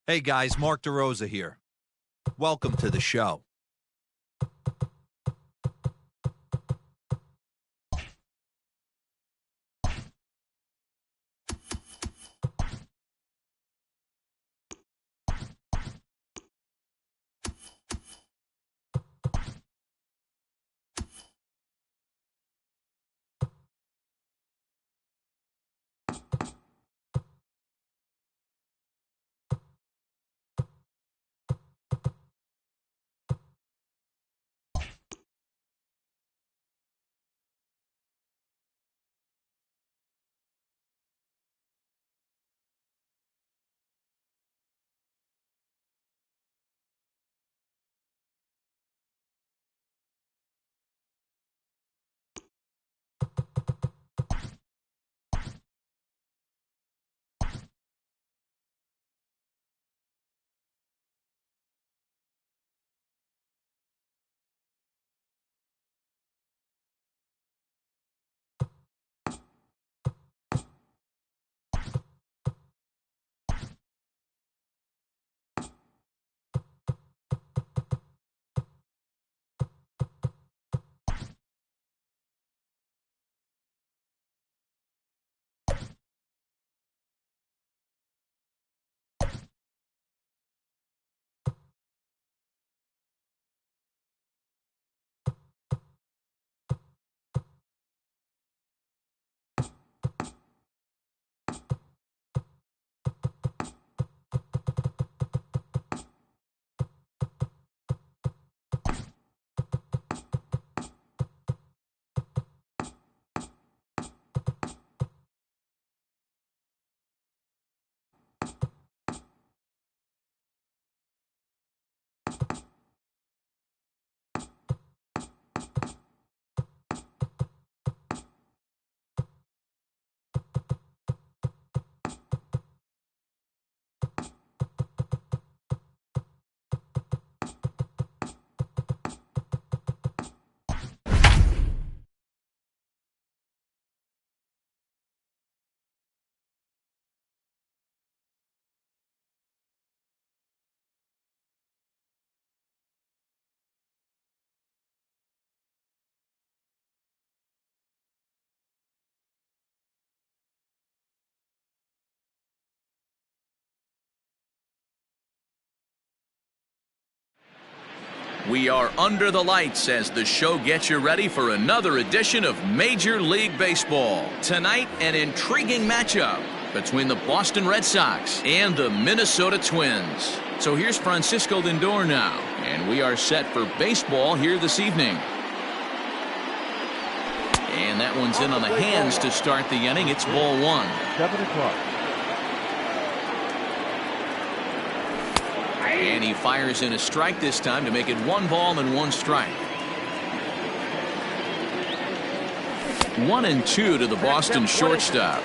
Hey guys, Mark DeRosa here. Welcome to the show. We are under the lights as the show gets you ready for another edition of Major League Baseball. Tonight, an intriguing matchup between the Boston Red Sox and the Minnesota Twins. So here's Francisco Lindor now, and we are set for baseball here this evening. And that one's in on the hands to start the inning. It's ball one. 7 o'clock. And he fires in a strike this time to make it 1 ball and 1 strike. 1-2 to the Boston shortstop.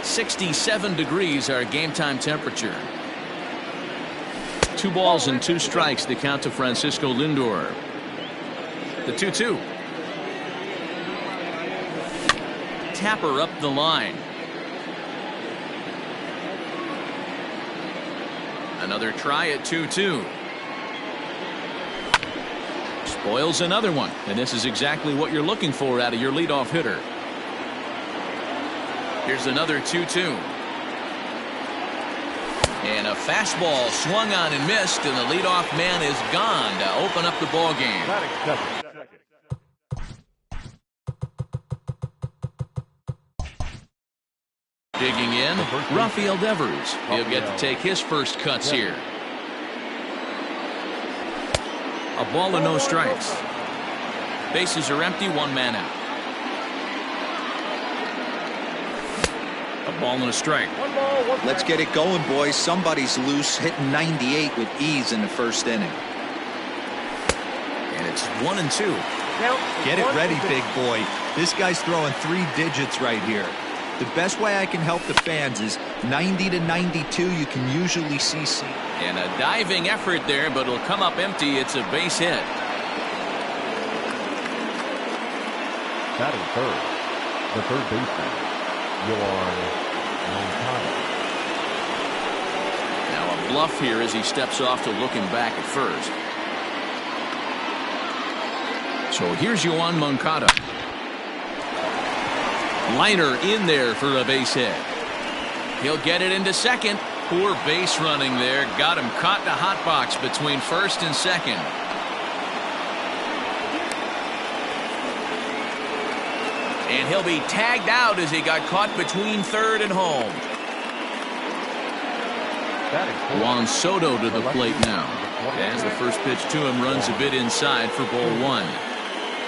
67 degrees our game time temperature. 2 balls and 2 strikes to count to Francisco Lindor. The 2-2. Tapper up the line. Another try at 2-2. Spoils another one, and this is exactly what you're looking for out of your leadoff hitter. Here's another 2-2. And a fastball swung on and missed, and the leadoff man is gone to open up the ball game. Digging in, Rafael Devers. He'll get to take his first cuts here. A ball and no strikes. Bases are empty, 1 man out. A ball and a strike. Let's get it going, boys. Somebody's loose, hitting 98 with ease in the first inning. And it's 1-2. Get it ready, big boy. This guy's throwing 3 digits right here. The best way I can help the fans is 90 to 92. You can usually see. And a diving effort there, but it'll come up empty. It's a base hit. Batting third, the third baseman, Yoan Moncada. Now a bluff here as he steps off to looking back at first. So here's Yoan Moncada. Liner in there for a base hit. He'll get it into second. Poor base running there. Got him caught in a hot box between first and second. And he'll be tagged out as he got caught between third and home. Juan Soto to the plate now. As the first pitch to him runs a bit inside for ball one.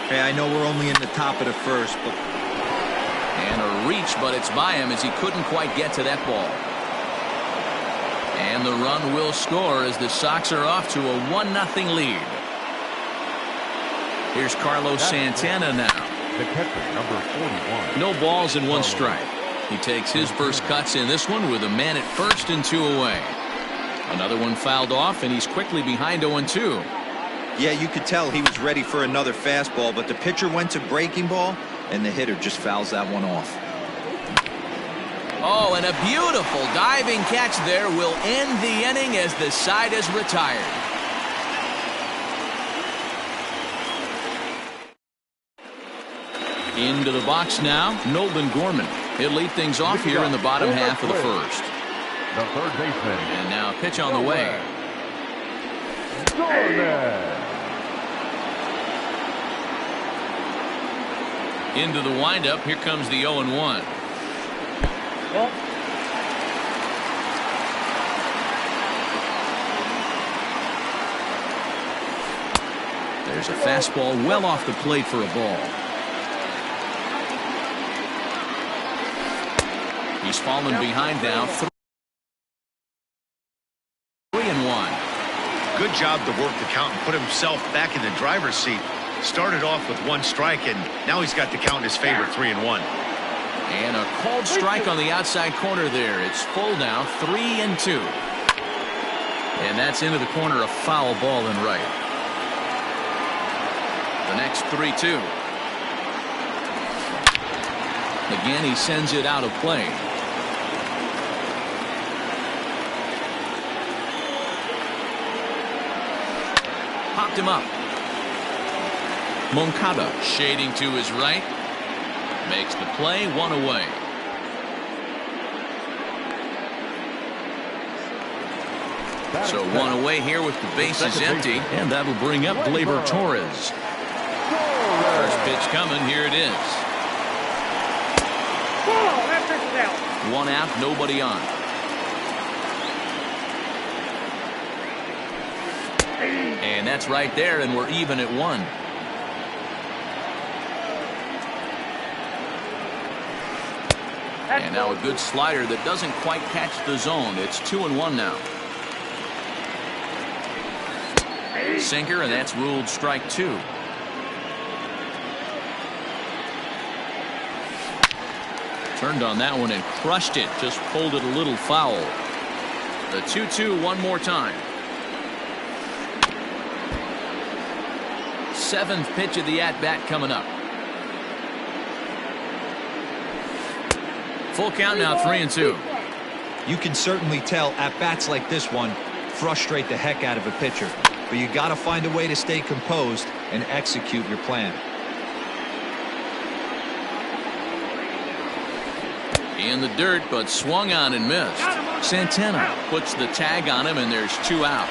Hey, I know we're only in the top of the first, but... And a reach, but it's by him as he couldn't quite get to that ball. And the run will score as the Sox are off to a 1-0 lead. Here's Carlos Santana now. The catcher, number 41. No balls and 1 strike. He takes his first cuts in this one with a man at first and 2 away. Another one fouled off, and he's quickly behind 0-2. Yeah, you could tell he was ready for another fastball, but the pitcher went to breaking ball, and the hitter just fouls that one off. Oh, and a beautiful diving catch there will end the inning as the side is retired. Into the box now, Nolan Gorman. He'll lead things off here in the bottom half of the first. The third baseman. And now a pitch on the way. Into the windup, here comes the 0-1. There's a fastball well off the plate for a ball. He's fallen behind now. 3-1. Good job to work the count and put himself back in the driver's seat. Started off with 1 strike, and now he's got the count in his favor, 3-1. And a called strike on the outside corner there. It's full now, 3-2. And that's into the corner, a foul ball and right. The next 3-2. Again, he sends it out of play. Popped him up. Moncada shading to his right. Makes the play, 1 away. So 1 away here with the bases empty. And that'll bring up Gleyber Torres. First pitch coming. Here it is. 1 out, nobody on. And that's right there, and we're even at 1. And now a good slider that doesn't quite catch the zone. It's 2-1 now. Sinker, and that's ruled strike 2. Turned on that one and crushed it. Just pulled it a little foul. The 2-2 one more time. 7th pitch of the at-bat coming up. Full count now, 3-2. You can certainly tell at-bats like this one frustrate the heck out of a pitcher. But you got to find a way to stay composed and execute your plan. In the dirt, but swung on and missed. Santana puts the tag on him, and there's 2 out.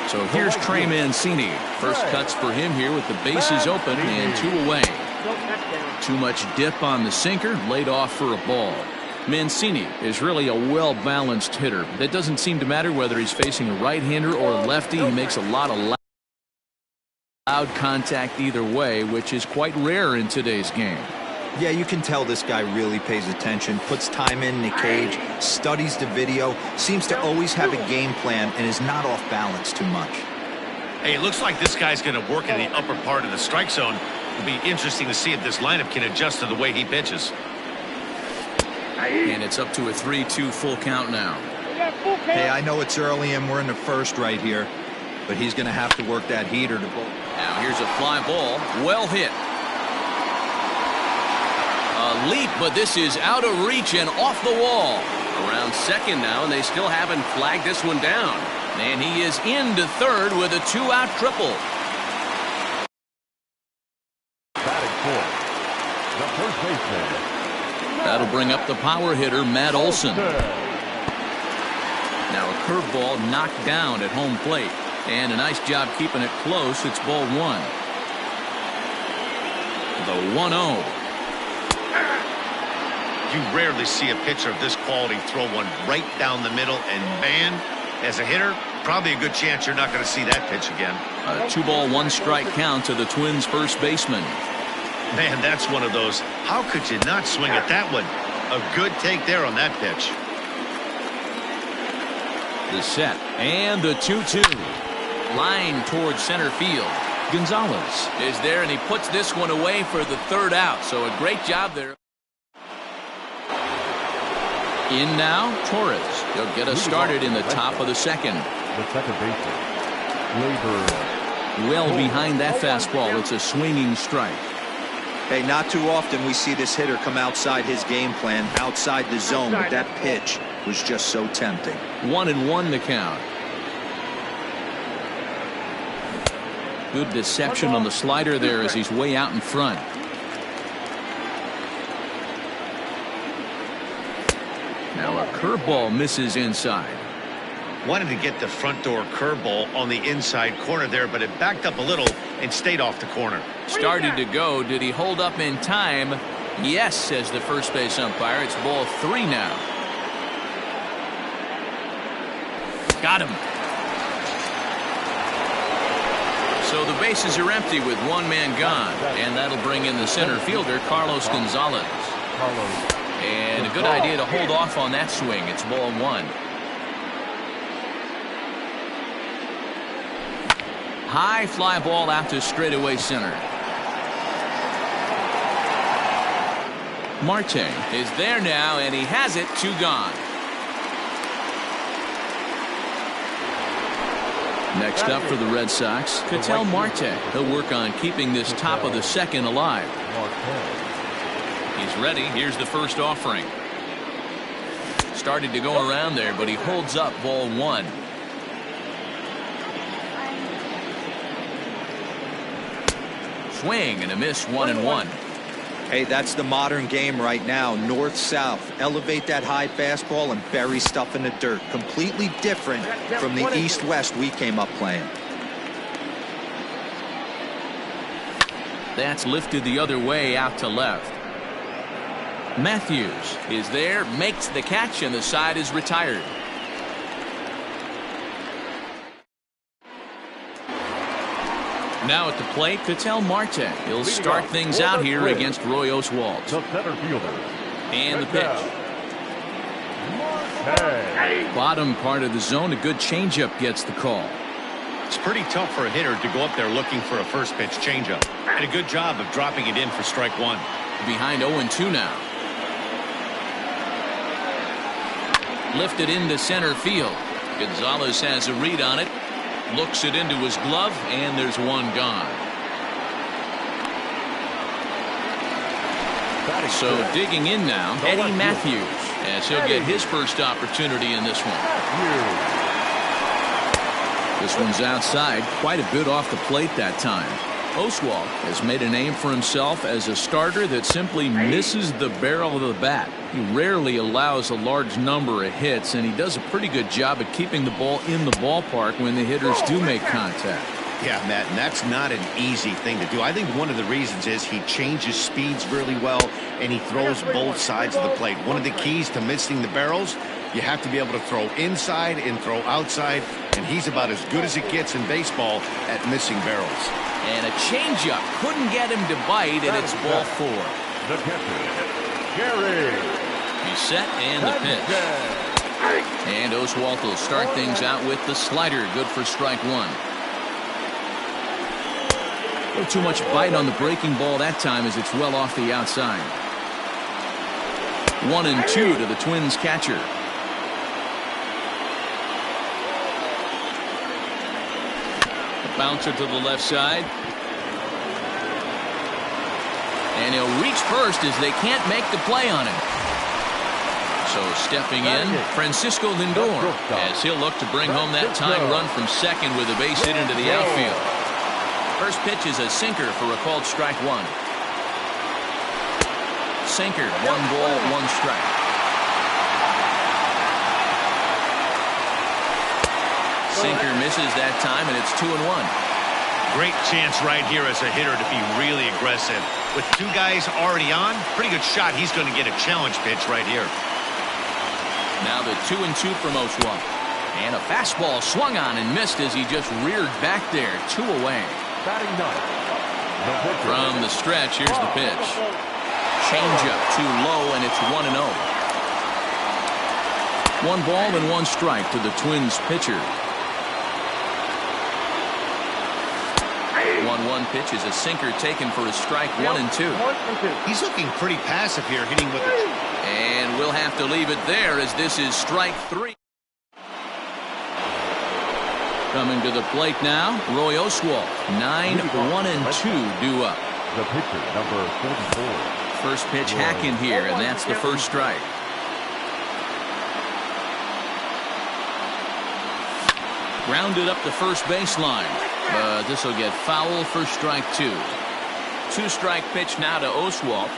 So here's Trey Mancini. First cuts for him here with the bases open and 2 away. Too much dip on the sinker, laid off for a ball. Mancini is really a well-balanced hitter. That doesn't seem to matter whether he's facing a right-hander or a lefty. He makes a lot of loud contact either way, which is quite rare in today's game. Yeah, you can tell this guy really pays attention, puts time in the cage, studies the video, seems to always have a game plan, and is not off balance too much. Hey, it looks like this guy's going to work in the upper part of the strike zone. It'll be interesting to see if this lineup can adjust to the way he pitches. And it's up to a 3-2 full count now. Hey, I know it's early and we're in the first right here, but he's going to have to work that heater to bowl. Now here's a fly ball, well hit. A leap, but this is out of reach and off the wall. Around second now, and they still haven't flagged this one down. And he is into third with a 2-out triple. Batting fourth, the first baseman. That'll bring up the power hitter, Matt Olson. Now a curveball knocked down at home plate. And a nice job keeping it close. It's ball one. The 1-0. You rarely see a pitcher of this quality throw one right down the middle, and man, as a hitter, probably a good chance you're not going to see that pitch again. A 2-ball, 1-strike count to the Twins' first baseman. Man, that's one of those. How could you not swing at that one? A good take there on that pitch. The set and the 2-2. Line towards center field. Gonzalez is there, and he puts this one away for the third out. So a great job there. In now, Torres. He'll get us started in the top of the second. The second baseman, Labor. Well behind that fastball. It's a swinging strike. Hey, not too often we see this hitter come outside his game plan, outside the zone, but that pitch was just so tempting. 1-1 the count. Good deception on the slider there as he's way out in front. Now a curveball misses inside. Wanted to get the front door curveball on the inside corner there, but it backed up a little and stayed off the corner. Started to go. Did he hold up in time? Yes, says the first base umpire. It's ball 3 now. Got him. So the bases are empty with one man gone, and that'll bring in the center fielder, Carlos Gonzalez. And a good idea to hold off on that swing. It's ball 1. High fly ball out to straightaway center. Marte is there now, and he has it. 2 gone. Next up for the Red Sox, Ketel Marte. He'll work on keeping this top of the second alive. He's ready. Here's the first offering. Started to go around there, but he holds up ball 1. Swing and a miss. 1-1. Hey, that's the modern game right now. North-south. Elevate that high fastball and bury stuff in the dirt. Completely different from the east-west we came up playing. That's lifted the other way out to left. Matthews is there, makes the catch, and the side is retired. Now at the plate, Ketel Marte. He'll start things out here against Roy Oswalt. The center fielder. And the pitch. Bottom part of the zone, a good changeup gets the call. It's pretty tough for a hitter to go up there looking for a first pitch changeup. And a good job of dropping it in for strike 1. Behind 0-2 now. Lifted into center field. Gonzalez has a read on it. Looks it into his glove, and there's 1 gone. So digging in now, Eddie Matthews, as he'll get his first opportunity in this one. This one's outside, quite a bit off the plate that time. Oswalt has made a name for himself as a starter that simply misses the barrel of the bat. He rarely allows a large number of hits, and he does a pretty good job at keeping the ball in the ballpark when the hitters do make contact. Yeah, Matt, and that's not an easy thing to do. I think one of the reasons is he changes speeds really well, and he throws both sides of the plate. One of the keys to missing the barrels, you have to be able to throw inside and throw outside, and he's about as good as it gets in baseball at missing barrels. And a changeup couldn't get him to bite, and it's ball 4. The catcher, Gary. He's set, and the pitch. And Oswalt will start things out with the slider, good for strike 1. A little too much bite on the breaking ball that time as it's well off the outside. 1-2 to the Twins catcher. Bouncer to the left side. And he'll reach first as they can't make the play on him. So stepping in, Francisco Lindor, as he'll look to bring home that tying run from second with a base hit into the outfield. First pitch is a sinker for a called strike one. Sinker, 1 ball, 1 strike. Sinker misses that time, and it's 2-1. Great chance right here as a hitter to be really aggressive. With 2 guys already on, pretty good shot. He's going to get a challenge pitch right here. Now the 2-2 from Oswalt. And a fastball swung on and missed as he just reared back there. 2 away. Batting ninth. From the stretch, here's the pitch. Changeup too low, and it's 1-0. 1 ball and 1 strike to the Twins pitcher. 1-1 pitch is a sinker taken for a strike, 1-2. He's looking pretty passive here, hitting with it. And we'll have to leave it there as this is strike 3. Coming to the plate now, Roy Oswalt. 9-1-2 due up. The pitcher, number 44. First pitch hack in here, and that's the first strike. Grounded up the first baseline, but this will get foul for strike 2. 2-strike pitch now to Oswalt.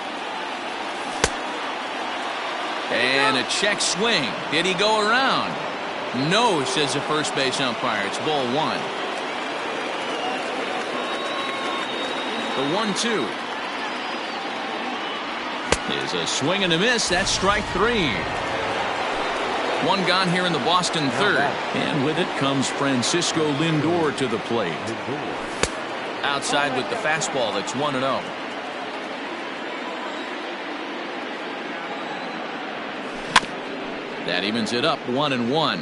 And a check swing. Did he go around? No, says the first base umpire. It's ball 1. The 1-2 is a swing and a miss. That's strike 3. 1 gone here in the Boston third. And with it comes Francisco Lindor to the plate. Outside with the fastball. That's 1-0. That evens it up 1-1.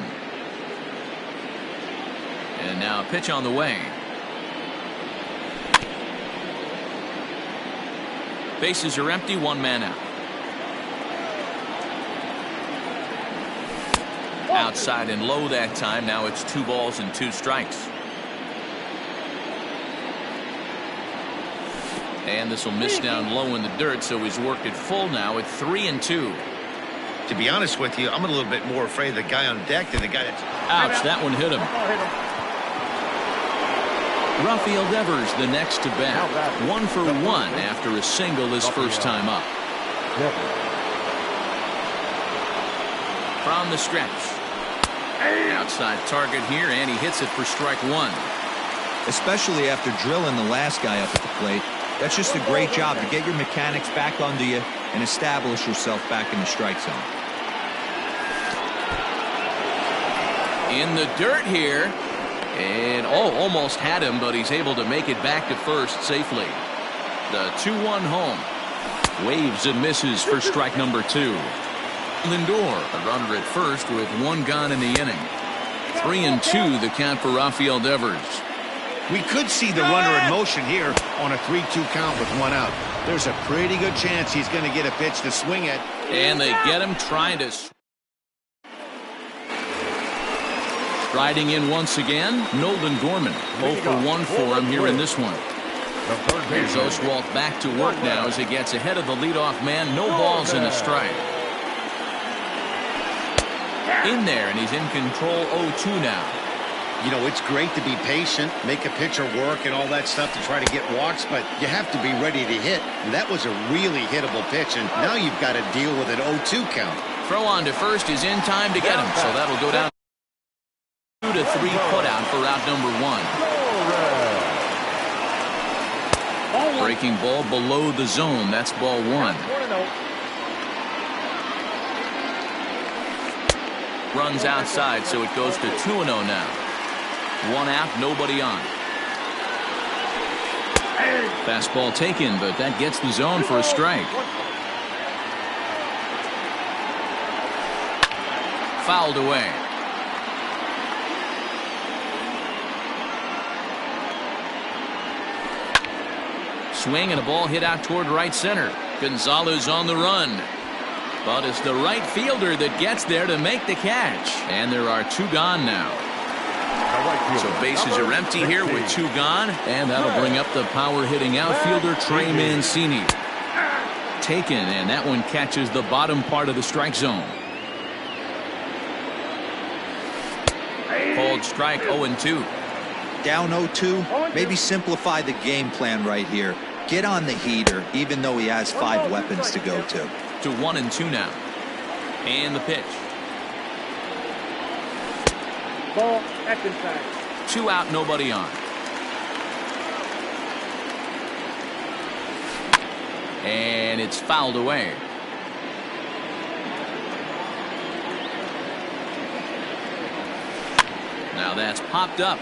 And now a pitch on the way. Bases are empty, 1 man out. Outside and low that time. Now it's 2 balls and 2 strikes. And this will miss down low in the dirt, so he's worked it full now at 3-2. To be honest with you, I'm a little bit more afraid of the guy on deck than the guy that's... Ouch, that one hit him. Rafael Devers the next to bat. 1 for 1 after a single his first time up. From the stretch. Outside target here, and he hits it for strike 1. Especially after drilling the last guy up at the plate. That's just a great job to get your mechanics back under you and establish yourself back in the strike zone. In the dirt here. And almost had him, but he's able to make it back to first safely. The 2-1 home. Waves and misses for strike number 2. Lindor, a runner at first with 1 gone in the inning. 3-2 the count for Rafael Devers. We could see the runner in motion here on a 3-2 count with 1 out. There's a pretty good chance he's going to get a pitch to swing at. And they get him trying to... Riding in once again, Nolan Gorman. 0 for 1 for him here in this one. Here's Oswalt back to work now as he gets ahead of the leadoff man. No balls and a strike. In there, and he's in control 0-2 now. You know, it's great to be patient, make a pitcher work and all that stuff to try to get walks, but you have to be ready to hit. And that was a really hittable pitch, and now you've got to deal with an 0-2 count. Throw on to first is in time to get him, so that'll go down. 2-3 putout for out number 1. Breaking ball below the zone. That's ball 1. Runs outside, so it goes to 2-0 now. 1 out, nobody on. Fastball taken, but that gets the zone for a strike. Fouled away. Swing and a ball hit out toward right center. Gonzalez on the run. But it's the right fielder that gets there to make the catch. And there are 2 gone now. So bases are empty here with 2 gone. And that'll bring up the power-hitting outfielder Trey Mancini. Taken, and that one catches the bottom part of the strike zone. called strike. 0-2. Down 0-2, maybe simplify the game plan right here. Get on the heater, even though he has 5 weapons to go to. To 1-2 now. And the pitch. Ball, that's inside. 2 out, nobody on. And it's fouled away. Now that's popped up.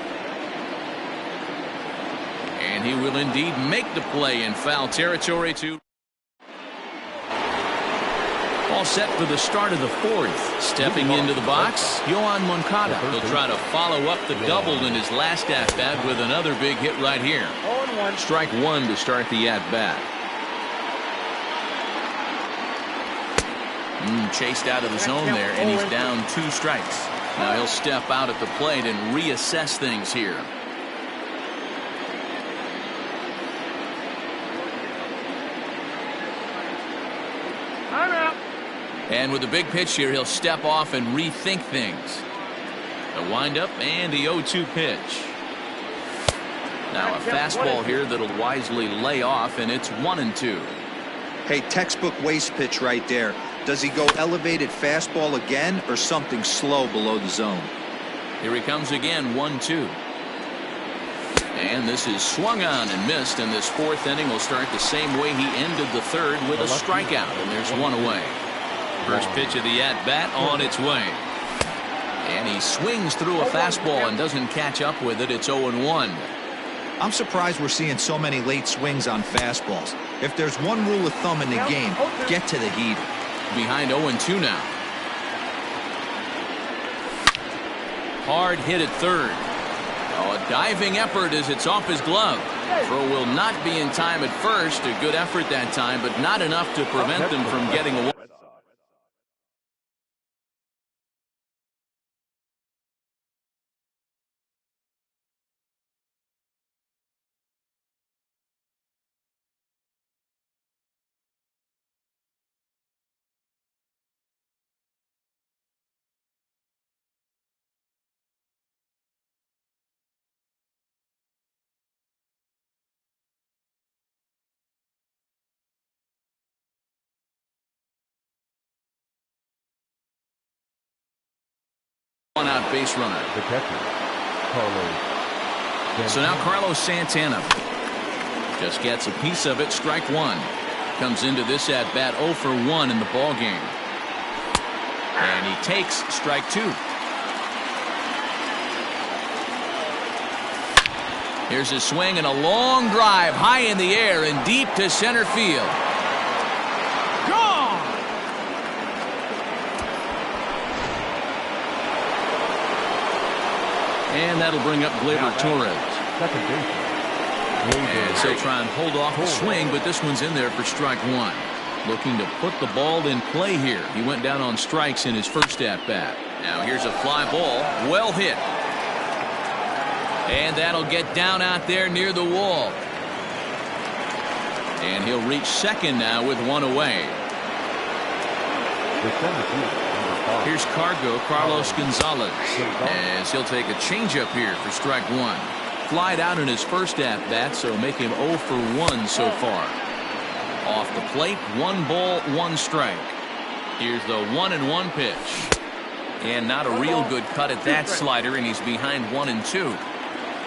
And he will indeed make the play in foul territory too. All set for the start of the 4th. Stepping into the box, Yohan Moncada. He'll try to follow up the double in his last at-bat with another big hit right here. 0-1. Strike 1 to start the at-bat. Chased out of the zone there, and he's down 2 strikes. Now he'll step out at the plate and reassess things here. I'm out. And with the big pitch here, he'll step off and rethink things. The windup and the 0-2 pitch. Now a fastball here that'll wisely lay off, and it's 1-2. Hey, textbook waste pitch right there. Does he go elevated fastball again or something slow below the zone? Here he comes again, 1-2. And this is swung on and missed, and this 4th inning will start the same way he ended the 3rd with a strikeout, and there's 1 away. First pitch of the at-bat on its way. And he swings through a fastball and doesn't catch up with it. It's 0-1. I'm surprised we're seeing so many late swings on fastballs. If there's one rule of thumb in the game, get to the heater. Behind 0-2 now. Hard hit at 3rd. Oh, a diving effort as it's off his glove. Throw will not be in time at first. A good effort that time, but not enough to prevent them from getting away. One out base runner. The catcher, Carlos. So now Carlos Santana just gets a piece of it. Strike 1. Comes into this at bat 0 for 1 in the ball game. And he takes strike 2. Here's his swing and a long drive high in the air and deep to center field. Gone! And that'll bring up Gleyber Torres. Second baseman. And he'll try and hold off the swing, but this one's in there for strike 1. Looking to put the ball in play here. He went down on strikes in his first at-bat. Now here's a fly ball. Well hit. And that'll get down out there near the wall. And he'll reach second now with 1 away. Here's Carlos Gonzalez, as he'll take a changeup here for strike 1. Flied out in his first at-bat, so make him 0 for 1 so far. Off the plate, 1 ball, 1 strike. Here's the 1-1 pitch. And not a real good cut at that slider, and he's behind 1-2.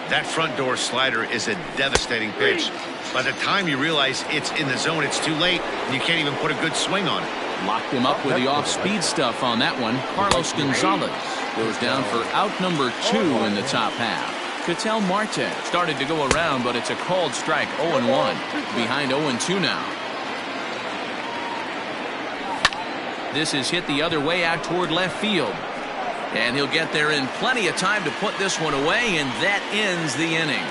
That front door slider is a devastating pitch. By the time you realize it's in the zone, it's too late, and you can't even put a good swing on it. Locked him up with the off-speed stuff on that one. Carlos Gonzalez goes down for out number 2 in the top half. Ketel Marte started to go around, but it's a called strike. 0-1. Behind 0-2 now. This is hit the other way out toward left field. And he'll get there in plenty of time to put this one away, and that ends the inning.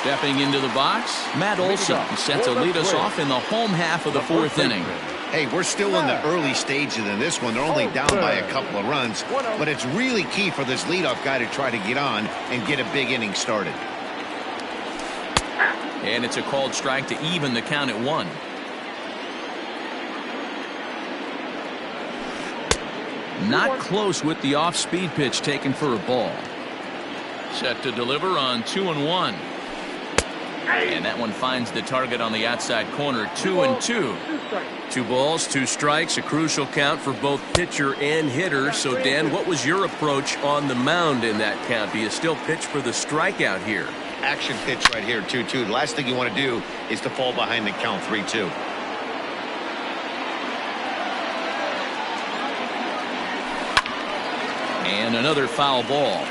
Stepping into the box, Matt Olson set to lead us off in the home half of the 4th inning. Hey, we're still in the early stages in this one. They're only down by a couple of runs, but it's really key for this leadoff guy to try to get on and get a big inning started. And it's a called strike to even the count at 1. Not close with the off-speed pitch taken for a ball. Set to deliver on 2-1. And that one finds the target on the outside corner. 2-2. 2 balls, 2 strikes, a crucial count for both pitcher and hitter. So, Dan, what was your approach on the mound in that count? Do you still pitch for the strikeout here? Action pitch right here, 2-2. The last thing you want to do is to fall behind the count 3-2. And another foul ball.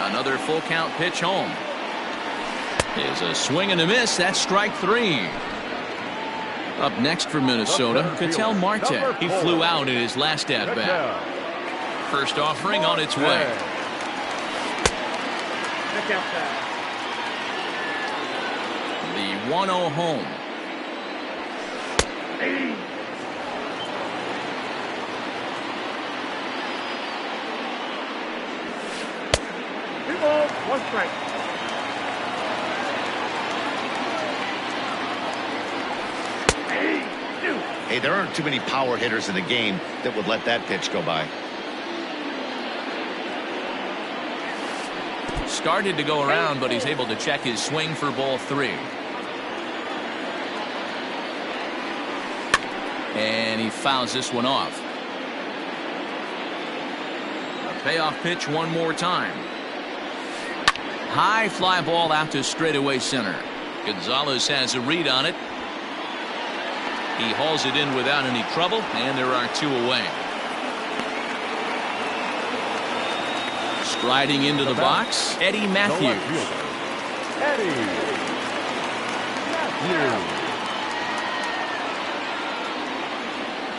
Another full count pitch home. Is a swing and a miss. That's strike 3. Up next for Minnesota, Ketel Marte. He flew out in his last at-bat. First offering on its way. The 1-0 home. Two balls, 1 strike. Hey, there aren't too many power hitters in the game that would let that pitch go by. Started to go around, but he's able to check his swing for ball 3. And he fouls this one off. A payoff pitch one more time. High fly ball out to straightaway center. Gonzalez has a read on it. He hauls it in without any trouble, and there are 2 away. Striding into the box, Eddie Matthews. Eddie Matthews.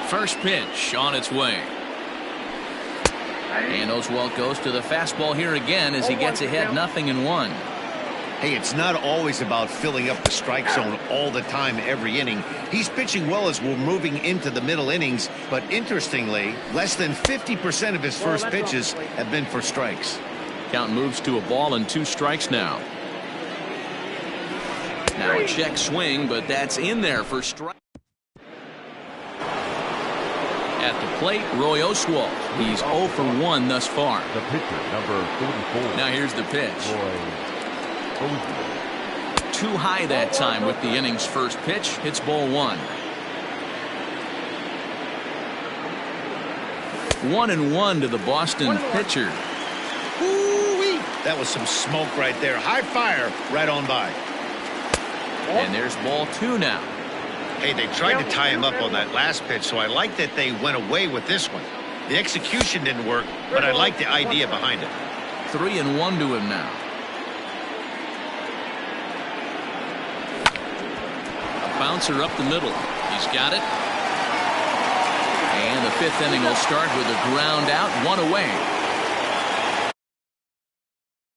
First pitch on its way. And Oswalt goes to the fastball here again as he gets ahead 0-1. Hey, it's not always about filling up the strike zone all the time every inning. He's pitching well as we're moving into the middle innings, but interestingly, less than 50% of his first pitches have been for strikes. Count moves to a ball and 2 strikes now. Now a check swing, but that's in there for strike. At the plate, Roy Oswalt. He's 0 for 1 thus far. The pitcher, number 44. Now here's the pitch. Roy Oswalt. Too high that time with the inning's first pitch. Hits ball 1. 1-1 to the Boston pitcher. Ooh-wee. That was some smoke right there. High fire right on by. And there's ball 2 now. Hey, they tried to tie him up on that last pitch, so I like that they went away with this one. The execution didn't work, but I like the idea behind it. 3-1 to him now. A bouncer up the middle. He's got it. And the 5th inning will start with a ground out, 1 away.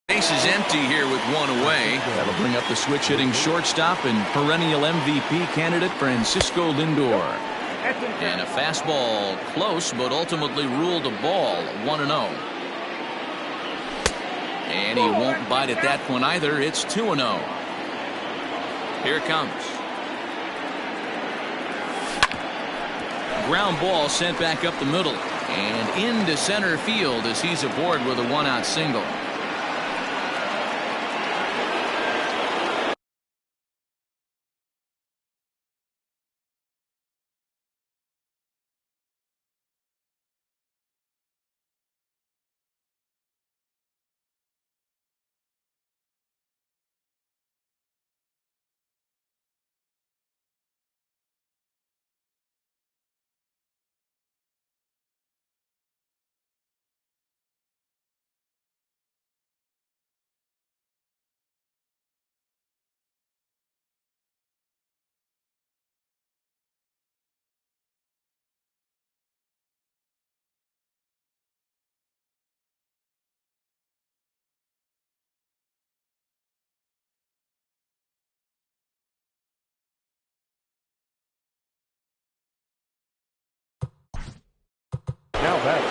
Base is empty here with 1 away. That'll bring up the switch-hitting shortstop and perennial MVP candidate Francisco Lindor. And a fastball close, but ultimately ruled a ball, 1-0. And he won't bite at that one either. It's 2-0. Here it comes. Ground ball sent back up the middle and into center field as he's aboard with a 1-out single. Now back.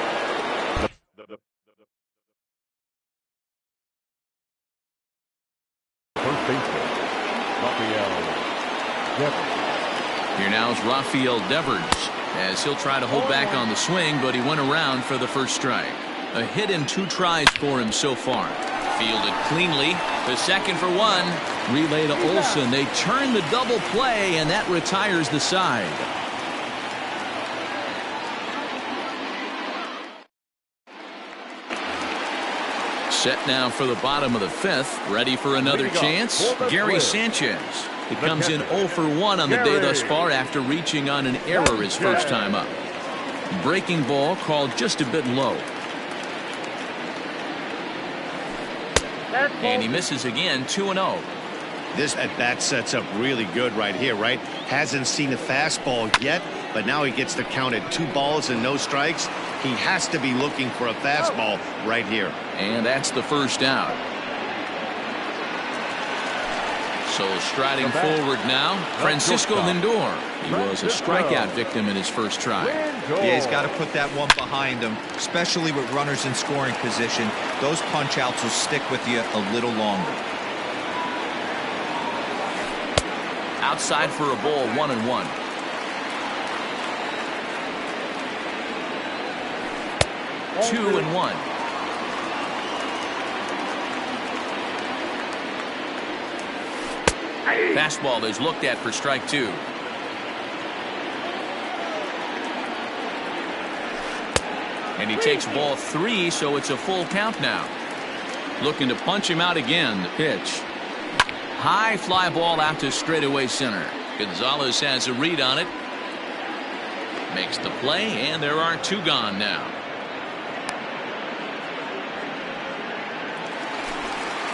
First baseman, Raphael Devers. Here now is Raphael Devers. as he'll try to hold back on the swing, but he went around for the first strike. A hit in 2 tries for him so far. Fielded cleanly. The second for 1. Relay to Olsen. They turn the double play, and that retires the side. Set now for the bottom of the 5th. Ready for another chance. Gary Sanchez. It comes in 0 for 1 on the day thus far after reaching on an error his first time up. Breaking ball called just a bit low. And he misses again, 2-0. This at-bat sets up really good right here, right? Hasn't seen a fastball yet, but now he gets the count at 2 balls and no strikes. He has to be looking for a fastball right here. And that's the first out. So striding forward now, Francisco Lindor. He was a strikeout victim in his first try. Yeah, he's got to put that one behind him, especially with runners in scoring position. Those punch-outs will stick with you a little longer. Outside for a ball, 1-1. Two and 1. Fastball is looked at for strike 2. And he takes ball 3, so it's a full count now. Looking to punch him out again. The pitch. High fly ball out to straightaway center. Gonzalez has a read on it. Makes the play, and there are 2 gone now.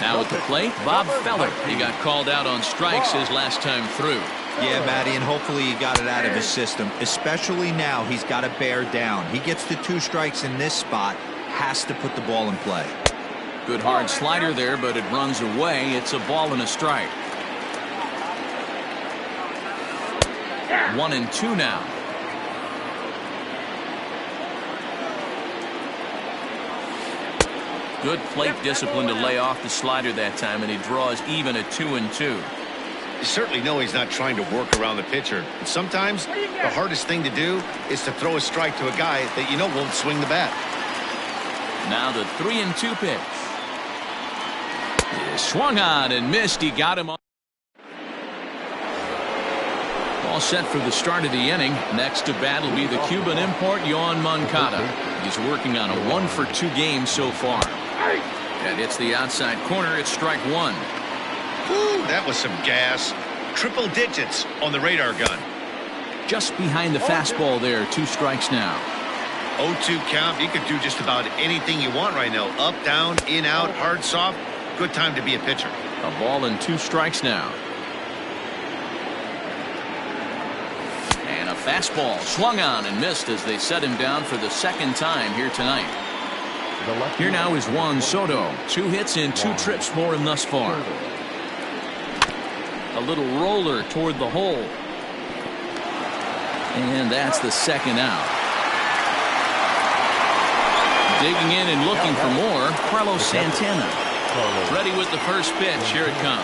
Now at the plate, Bob Feller. He got called out on strikes his last time through. Yeah, Matty, and hopefully he got it out of his system. Especially now, he's got to bear down. He gets the 2 strikes in this spot, has to put the ball in play. Good hard slider there, but it runs away. It's a ball and a strike. 1-2 now. Good plate discipline to lay off the slider that time, and he draws even at 2-2. You certainly know he's not trying to work around the pitcher. But sometimes the hardest thing to do is to throw a strike to a guy that you know won't swing the bat. Now the 3-2 pitch. He swung on and missed. He got him on. All set for the start of the inning. Next to bat will be the Cuban import, Yoan Moncada. He's working on a 1-for-2 game so far. That hits the outside corner. It's strike 1. Woo, that was some gas. Triple digits on the radar gun. Just behind the fastball there. 2 strikes now. 0-2 count. You could do just about anything you want right now. Up, down, in, out, hard, soft. Good time to be a pitcher. A ball and 2 strikes now. And a fastball swung on and missed as they set him down for the 2nd time here tonight. Here now is Juan Soto. 2 hits and 2 trips for him thus far. A little roller toward the hole. And that's the 2nd out. Digging in and looking for more, Carlos Santana. Ready with the first pitch. Here it comes.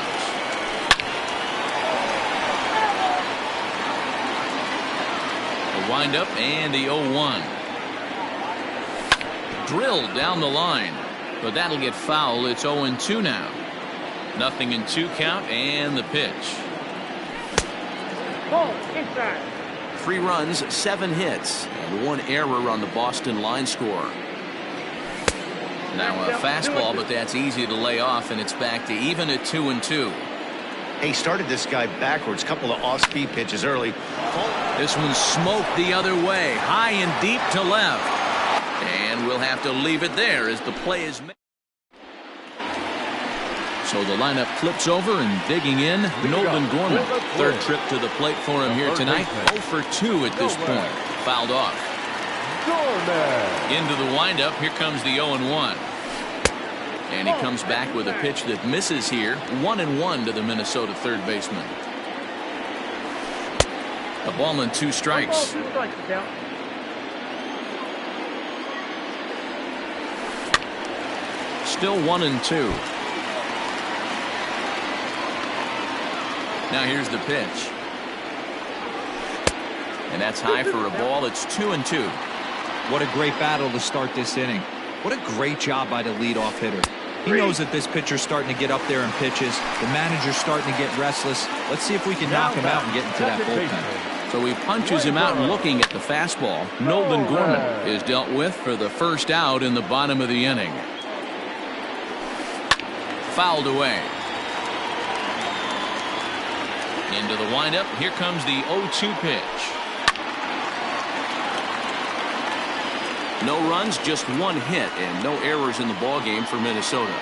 A windup and the 0-1. Drilled down the line, but that'll get foul. It's 0-2 now. 0-2 count and the pitch. 3 runs, 7 hits, and 1 error on the Boston line score. Now a fastball, but that's easy to lay off, and it's back to even at 2-2. He started this guy backwards. Couple of off-speed pitches early. This one smoked the other way, high and deep to left. And we'll have to leave it there as the play is made. So the lineup flips over and digging in, Nolan Gorman. 3rd trip to the plate for him here tonight. 0 for 2 at this point. Fouled off. Into the windup. Here comes the 0-1. And he comes back with a pitch that misses here. 1-1 to the Minnesota 3rd baseman. A ball and 2 strikes. Still 1-2. Now here's the pitch. And that's high for a ball. It's 2-2. What a great battle to start this inning. What a great job by the leadoff hitter. He knows that this pitcher's starting to get up there in pitches. The manager's starting to get restless. Let's see if we can knock him out and get into that bullpen. So he punches him out looking at the fastball. Nolan Gorman is dealt with for the first out in the bottom of the inning. Fouled away. Into the windup. Here comes the 0-2 pitch. No runs, just one hit, and no errors in the ball game for Minnesota.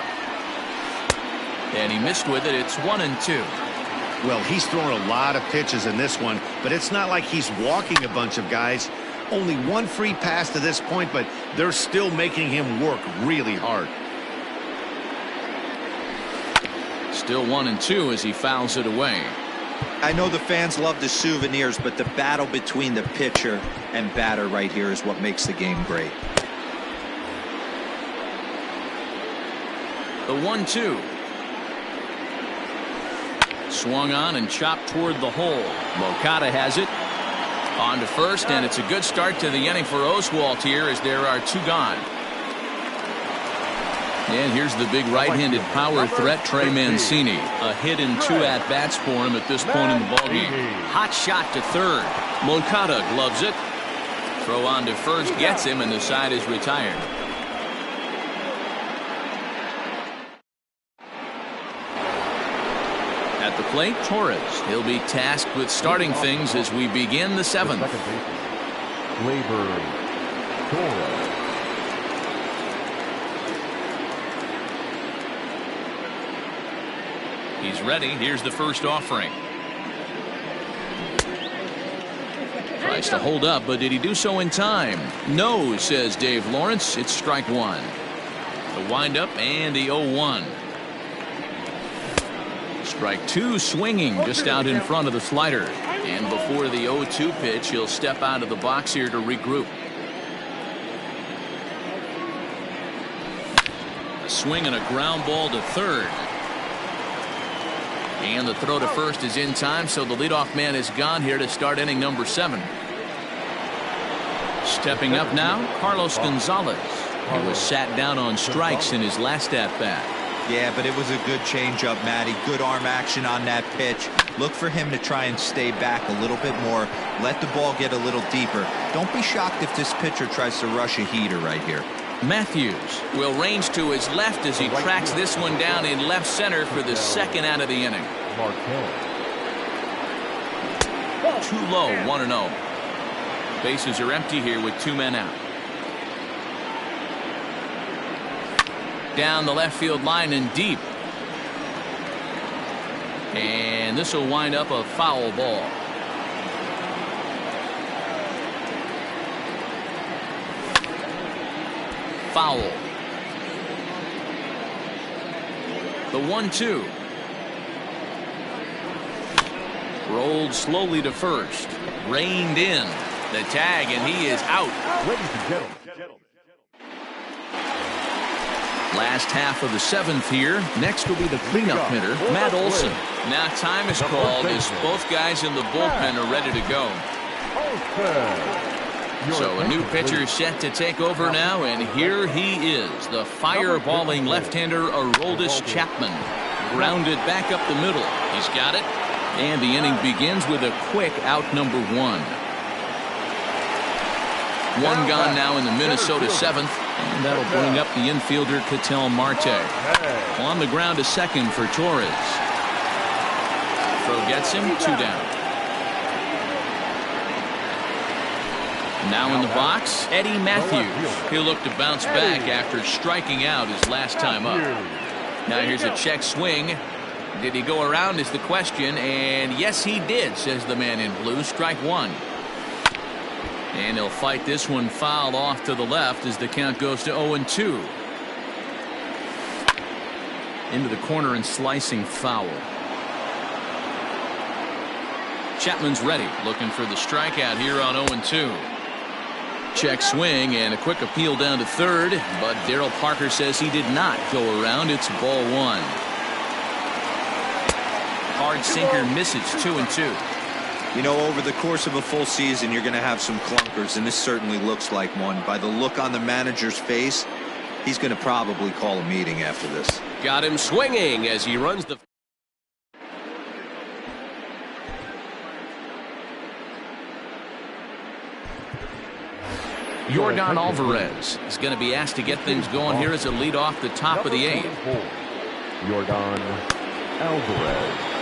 And he missed with it. It's 1-2. Well, he's throwing a lot of pitches in this one, but it's not like he's walking a bunch of guys. Only one free pass to this point, but they're still making him work really hard. Still 1-2 as he fouls it away. I know the fans love the souvenirs, but the battle between the pitcher and batter right here is what makes the game great. The 1-2. Swung on and chopped toward the hole. Moncada has it. On to first, and it's a good start to the inning for Oswalt here as there are two gone. And here's the big right-handed power threat, Trey Mancini. A hit and 2 at-bats for him at this point in the ballgame. Hot shot to third. Moncada gloves it. Throw on to first gets him, and the side is retired. At the plate, Torres. He'll be tasked with starting things as we begin the 7th. Torres. He's ready. Here's the first offering. Tries to hold up, but did he do so in time? No, says Dave Lawrence. It's strike one. The windup and the 0-1. Strike two, swinging just out in front of the slider. And before the 0-2 pitch, he'll step out of the box here to regroup. A swing and a ground ball to third. And the throw to first is in time, so the leadoff man is gone here to start inning number 7. Stepping up now, Carlos Gonzalez. He was sat down on strikes in his last at-bat. Yeah, but it was a good changeup, Matty. Good arm action on that pitch. Look for him to try and stay back a little bit more. Let the ball get a little deeper. Don't be shocked if this pitcher tries to rush a heater right here. Matthews will range to his left as he tracks this one down in left center for the second out of the inning. Too low, 1-0. Bases are empty here with 2 men out. Down the left field line and deep. And this will wind up a foul ball. Foul. The 1-2. Rolled slowly to first. Reined in. The tag, and he is out. Ladies and gentlemen. Last half of the 7th here. Next will be the cleanup hitter, Matt Olson. Now time is called as both guys in the bullpen are ready to go. So a new pitcher set to take over now, and here he is, the fireballing left-hander Aroldis Chapman. Grounded back up the middle. He's got it, and the inning begins with a quick out number 1. One gone now in the Minnesota 7th, and that'll bring up the infielder Ketel Marte. On the ground to second for Torres. Throw gets him, 2 down. Now in the box, Eddie Matthews. He'll look to bounce back after striking out his last time up. Now here's a check swing. Did he go around is the question, and yes he did, says the man in blue. Strike 1. And he'll fight this one foul off to the left as the count goes to 0-2. Into the corner and slicing foul. Chapman's ready, looking for the strikeout here on 0-2. Check swing and a quick appeal down to third, but Darryl Parker says he did not go around. It's ball 1. Hard sinker misses, 2-2. You know, over the course of a full season, you're going to have some clunkers, and this certainly looks like one. By the look on the manager's face, he's going to probably call a meeting after this. Got him swinging as he runs the... Yordan Alvarez is going to be asked to get things going here as a lead off the top of the 8th. Yordan Alvarez.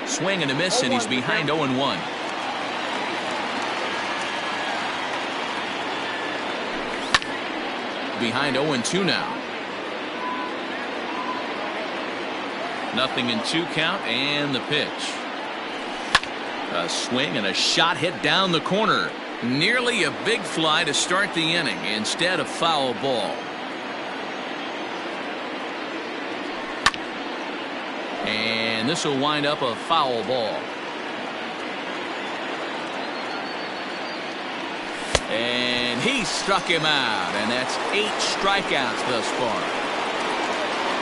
Swing and a miss, and he's behind 0-1. Behind 0-2 now. Nothing in 2 count, and the pitch. A swing and a shot hit down the corner. Nearly a big fly to start the inning. Instead, a foul ball. And this will wind up a foul ball. And he struck him out, and that's 8 strikeouts thus far.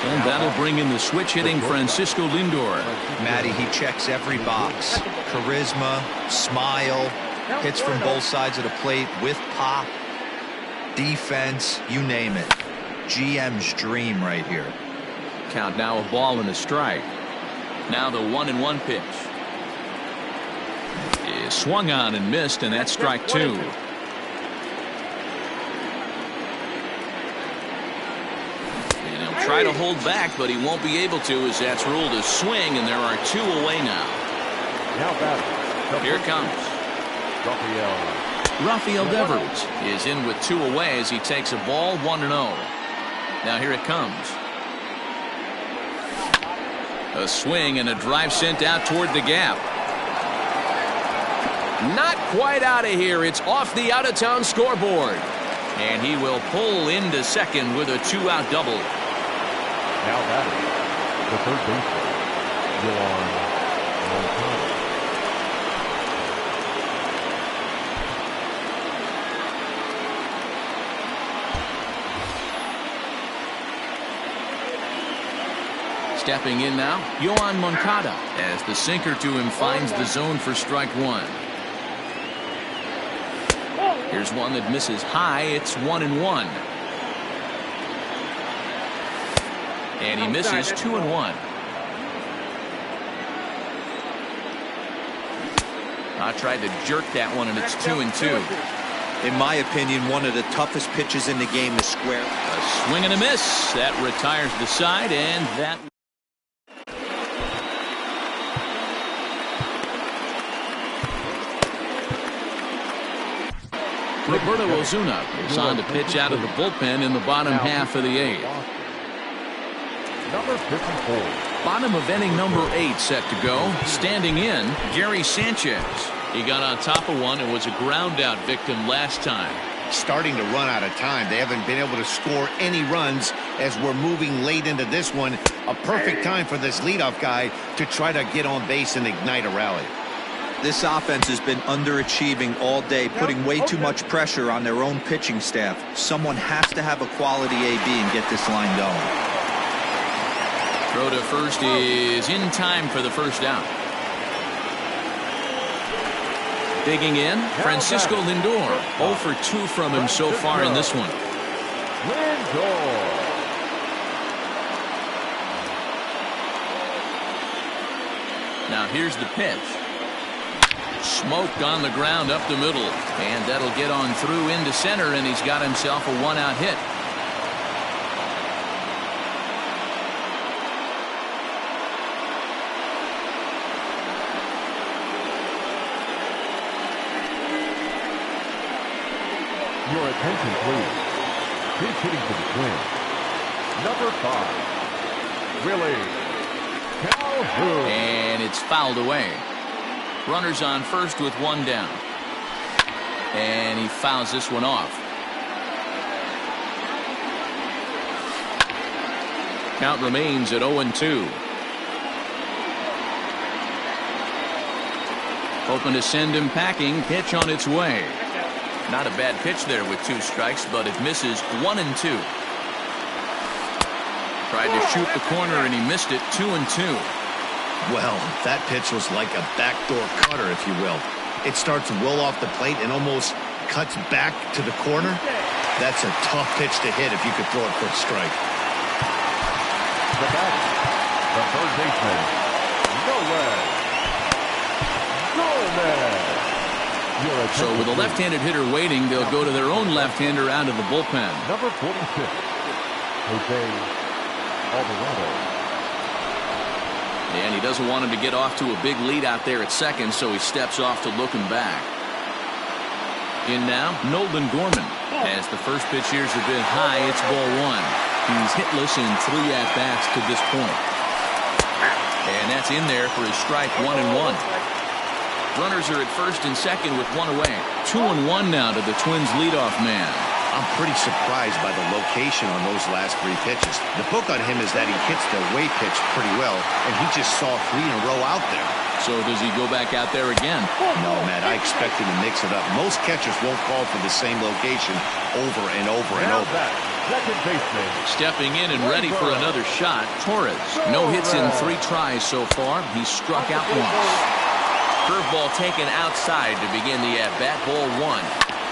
And that'll bring in the switch-hitting Francisco Lindor. Matty, he checks every box. Charisma, smile, hits from both sides of the plate with pop, defense, you name it. GM's dream right here. Count now, a ball and a strike. Now the 1-1 pitch. Is swung on and missed, and that's strike 2. And he'll try to hold back, but he won't be able to, as that's ruled a swing, and there are 2 away now. Now batting. Here it comes. Rafael Devers is in with 2 away as he takes a ball, 1-0. Now here it comes. A swing and a drive sent out toward the gap. Not quite out of here. It's off the out-of-town scoreboard. And he will pull into second with a 2-out double. Now batting. The third baseman, Yoan Moncada. Stepping in now, Yoan Moncada, as the sinker to him finds the zone for strike 1. Here's one that misses high. It's 1-1. And he misses 2-1. I tried to jerk that one, and it's 2-2. In my opinion, one of the toughest pitches in the game is square. A swing and a miss. That retires the side, and that... Roberto Ozuna is on to pitch out of the bullpen in the bottom half of the 8th. Number 54. Bottom of inning number 8 set to go. Standing in, Gary Sanchez. He got on top of one and was a ground out victim last time. Starting to run out of time. They haven't been able to score any runs as we're moving late into this one. A perfect time for this leadoff guy to try to get on base and ignite a rally. This offense has been underachieving all day, putting way too much pressure on their own pitching staff. Someone has to have a quality AB and get this line going. Throw to first is in time for the first out. Digging in, Francisco Lindor. 0 for 2 from him so far in this one. Lindor. Now here's the pitch. Smoked on the ground up the middle, and that'll get on through into center, and he's got himself a 1-out hit. Your attention, please. Pitch hitting to the Twins. Number 5, Willie Calhoun. And it's fouled away. Runners on first with 1 down. And he fouls this one off. Count remains at 0-2. Hoping to send him packing. Pitch on its way. Not a bad pitch there with 2 strikes, but it misses 1 and 2. Tried to shoot the corner and he missed it. 2 and 2. Well, that pitch was like a backdoor cutter, if you will. It starts well off the plate and almost cuts back to the corner. That's a tough pitch to hit if you could throw it for a strike. The batter, the third baseman, Gomez. So with a left-handed hitter waiting, they'll go to their own left-hander out of the bullpen. Number 46, Jose Alvarado. And he doesn't want him to get off to a big lead out there at second, so he steps off to look him back. In now, Nolan Gorman. As the first pitch here's a bit high, it's ball 1. He's hitless in 3 at-bats to this point. And that's in there for his strike 1 and 1. Runners are at first and second with 1 away. 2 and 1 now to the Twins leadoff man. I'm pretty surprised by the location on those last 3 pitches. The book on him is that he hits the away pitch pretty well, and he just saw 3 in a row out there. So does he go back out there again? No, Matt, I expect him to mix it up. Most catchers won't call for the same location over and over and over. Second baseman. Stepping in and ready for another shot, Torres. No hits in 3 tries so far. He's struck out once. Curveball taken outside to begin the at-bat. Ball 1.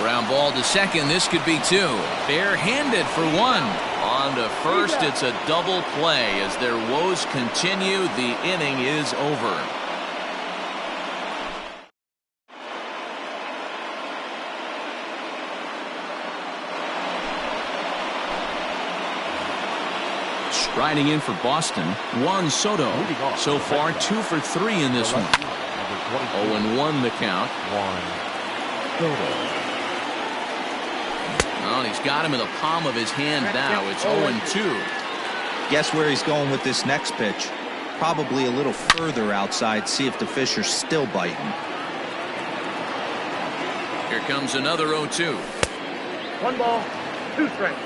Ground ball to second. This could be 2. Bare-handed for 1. On to first. It's a double play. As their woes continue, the inning is over. Riding in for Boston, Juan Soto. So far, 2 for 3 in this one. 0-1 the count. Well, he's got him in the palm of his hand now. It's 0-2. Guess where he's going with this next pitch? Probably a little further outside. See if the fish are still biting. Here comes another 0-2. 1 ball, 2 strikes.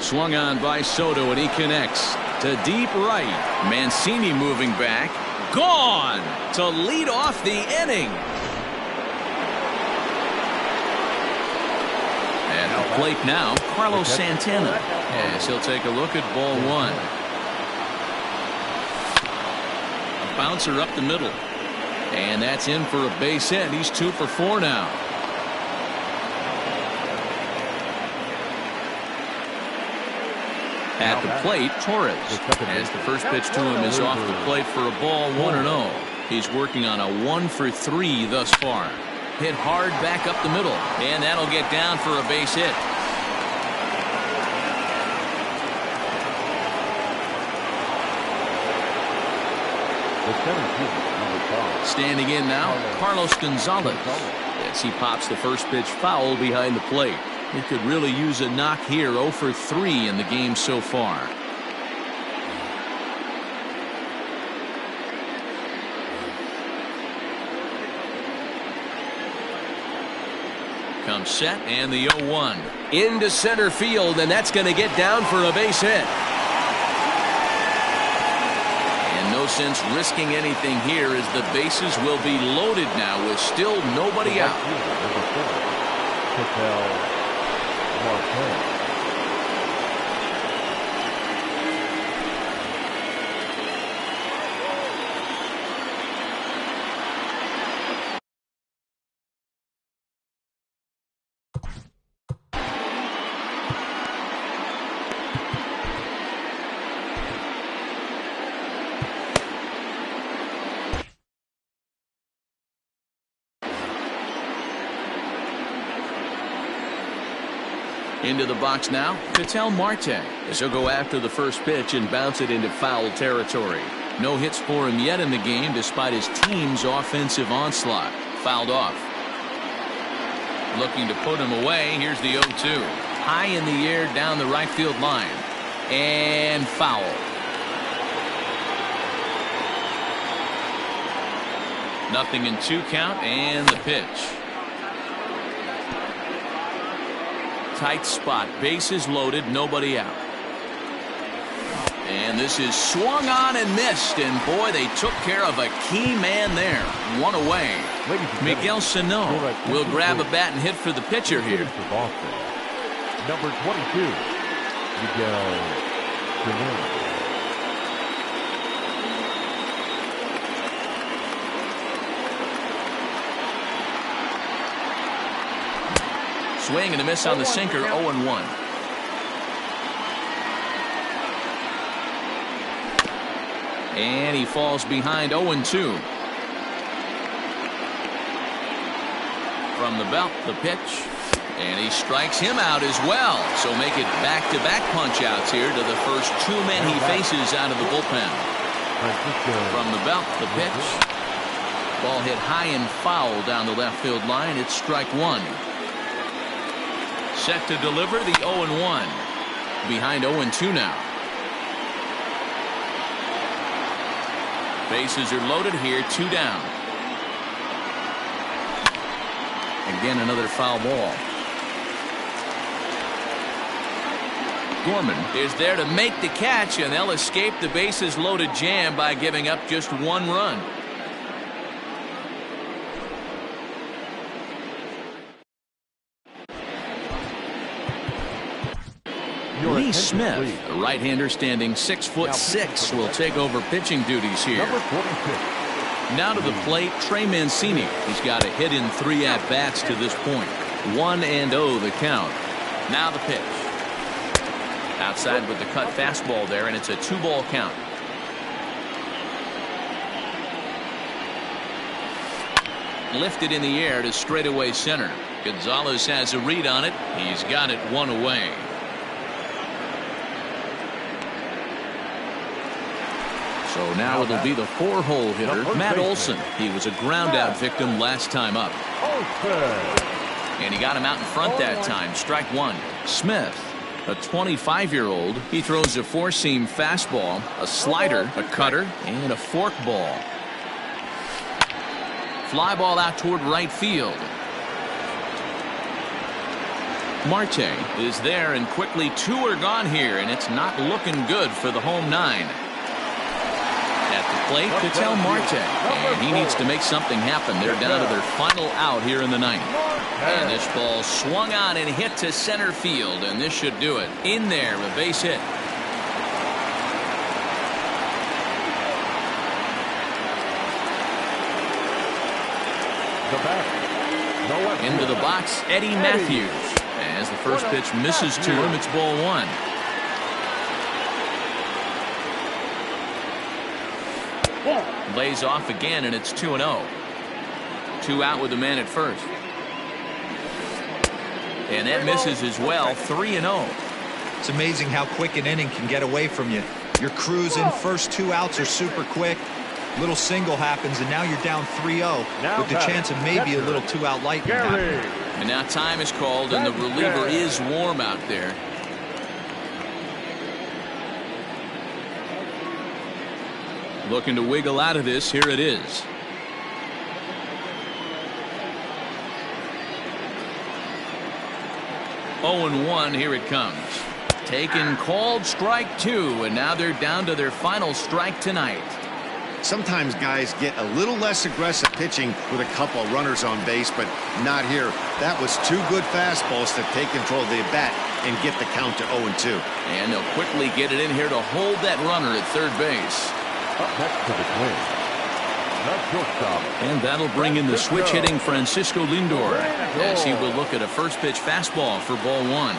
Swung on by Soto, and he connects to deep right. Mancini moving back. Gone to lead off the inning. At the plate now, Carlos Santana. As he'll take a look at ball 1. A bouncer up the middle. And that's in for a base hit. He's 2 for 4 now. At the plate, Torres. As the first pitch to him is off the plate for a ball 1-0. He's working on a 1 for 3 thus far. Hit hard back up the middle, and that'll get down for a base hit. Standing in now, Carlos Gonzalez. As he pops the first pitch foul behind the plate. He could really use a knock here. 0 for 3 in the game so far. Comes set and the 0-1. Into center field, and that's going to get down for a base hit. And no sense risking anything here as the bases will be loaded now with still nobody out. Marquez. Into the box now, Ketel Marte. As he'll go after the first pitch and bounce it into foul territory. No hits for him yet in the game despite his team's offensive onslaught. Fouled off. Looking to put him away. Here's the 0-2. High in the air down the right field line. And foul. Nothing in 2 count and the pitch. Tight spot, bases loaded, nobody out. And this is swung on and missed. And boy, they took care of a key man there. One away. Miguel Sano will grab a bat and hit for the pitcher here. For Boston, number 22, Miguel Sano. Swing and a miss on the sinker, 0-1. And he falls behind, 0-2. From the belt, the pitch. And he strikes him out as well. So make it back-to-back punch-outs here to the first two men he faces out of the bullpen. From the belt, the pitch. Ball hit high and foul down the left field line. It's strike one. Set to deliver the 0-1. Behind 0-2 now. Bases are loaded here, 2 down. Again, another foul ball. Gorman is there to make the catch, and they'll escape the bases loaded jam by giving up just 1 run. Lee Smith, a right-hander standing 6'6", will take over pitching duties here. Number 46. Now to the plate, Trey Mancini. He's got a hit in 3 at-bats to this point. 1-0 the count. Now the pitch. Outside with the cut fastball there, and it's a 2-ball count. Lifted in the air to straightaway center. Gonzalez has a read on it. He's got it 1 away. So now it'll be the 4-hole hitter, Matt Olson. He was a ground-out victim last time up. And he got him out in front that time. Strike one. Smith, a 25-year-old. He throws a 4-seam fastball, a slider, a cutter, and a forkball. Fly ball out toward right field. Marte is there, and quickly 2 are gone here, and it's not looking good for the home 9. At the plate, Ketel Marte, and he needs to make something happen. They're down to their final out here in the 9th. And this ball swung on and hit to center field, and this should do it. In there, a base hit. Into the box, Eddie Matthews. As the first pitch misses to him, it's ball 1. Lays off again, and it's 2-0. 2 out with the man at first. And that misses as well, 3-0. It's amazing how quick an inning can get away from you. You're cruising, first 2 outs are super quick. Little single happens, and now you're down 3-0 with the chance of maybe a little 2-out lightning happening. And now time is called, and the reliever is warm out there. Looking to wiggle out of this. Here it is. Oh, 0-1. Here it comes. Taken, called, strike 2, and now they're down to their final strike tonight. Sometimes guys get a little less aggressive pitching with a couple runners on base, but not here. That was 2 good fastballs to take control of the bat and get the count to 0-2. And they'll quickly get it in here to hold that runner at third base. Up next to the Twins, the shortstop. And that'll bring in the switch-hitting Francisco Lindor as he will look at a first-pitch fastball for ball 1.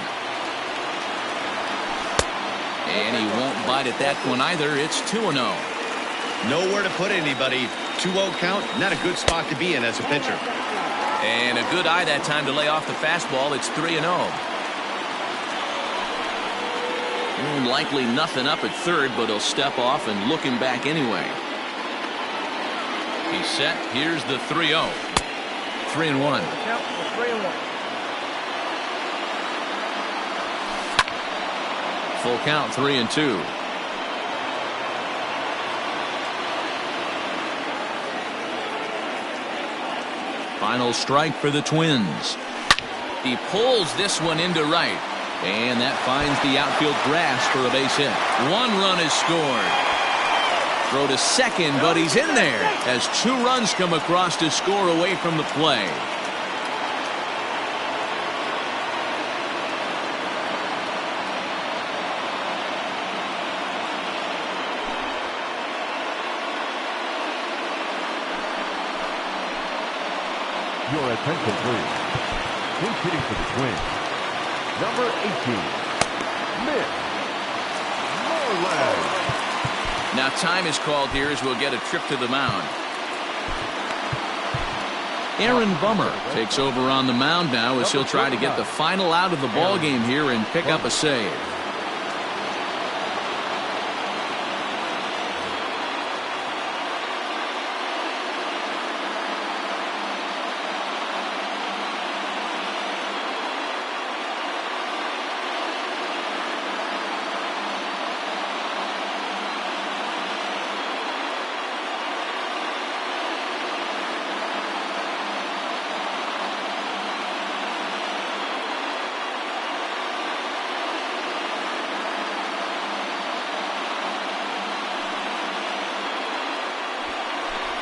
And he won't bite at that one either. It's 2-0. Nowhere to put anybody. 2-0 count, not a good spot to be in as a pitcher. And a good eye that time to lay off the fastball. It's 3-0. Likely nothing up at third, but he'll step off and look him back anyway. He's set. Here's the 3-0. 3-1. Full count, 3-2. Final strike for the Twins. He pulls this one into right. And that finds the outfield grass for a base hit. One run is scored. Throw to second, but he's in there as 2 runs come across to score away from the play. Your attention, please. Who's hitting for the Twins? Number 18, Miss Moreland. Now time is called here as we'll get a trip to the mound. Aaron Bummer takes over on the mound now as he'll try to get the final out of the ball game here and pick up a save.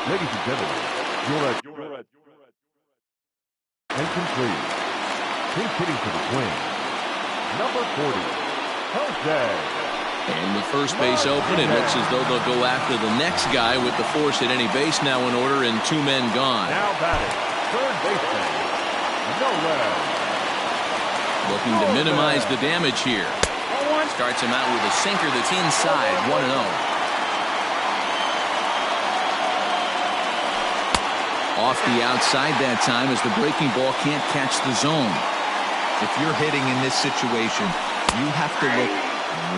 Ladies and gentlemen, your attention, please. Who's hitting for the Twins? Number 40, Jose. And with first base open, it looks as though they'll go after the next guy with the force at any base now in order and 2 men gone. Now batting, third baseman, Nolan. Looking to minimize the damage here. Starts him out with a sinker that's inside, 1-0. Off the outside that time as the breaking ball can't catch the zone. If you're hitting in this situation, you have to look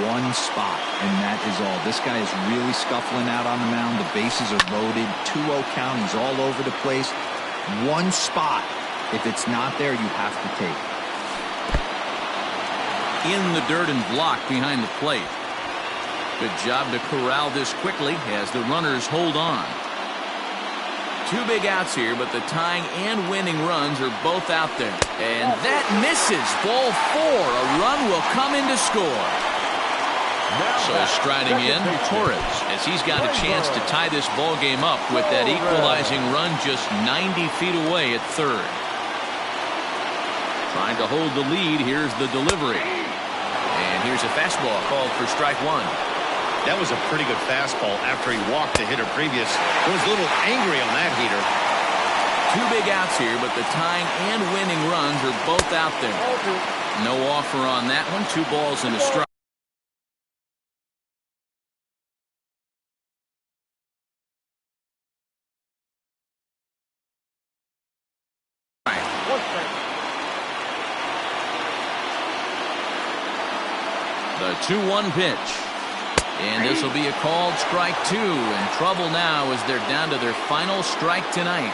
one spot, and that is all. This guy is really scuffling out on the mound. The bases are loaded. 2-0 count. He's all over the place. One spot. If it's not there, you have to take. In the dirt and blocked behind the plate. Good job to corral this quickly as the runners hold on. 2 big outs here, but the tying and winning runs are both out there. And that misses. Ball 4. A run will come in to score. So striding in, Torres, as he's got a chance to tie this ball game up with that equalizing run just 90 feet away at third. Trying to hold the lead. Here's the delivery. And here's a fastball called for strike 1. That was a pretty good fastball after he walked the hitter previous. He was a little angry on that heater. 2 big outs here, but the tying and winning runs are both out there. No offer on that one. 2 balls and a strike. The 2-1 pitch. And this will be a called strike 2, and trouble now as they're down to their final strike tonight.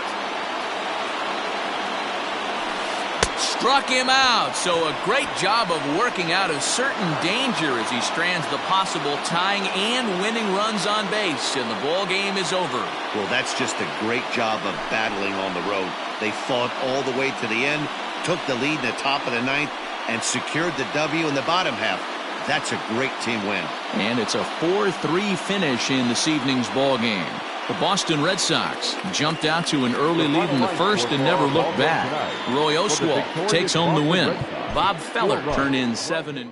Struck him out, so a great job of working out a certain danger as he strands the possible tying and winning runs on base, and the ball game is over. Well, that's just a great job of battling on the road. They fought all the way to the end, took the lead in the top of the 9th, and secured the W in the bottom half. That's a great team win. And it's a 4-3 finish in this evening's ball game. The Boston Red Sox jumped out to an early lead in the first and never looked back. Roy Oswalt takes home the win. Bob Feller turned in 7 and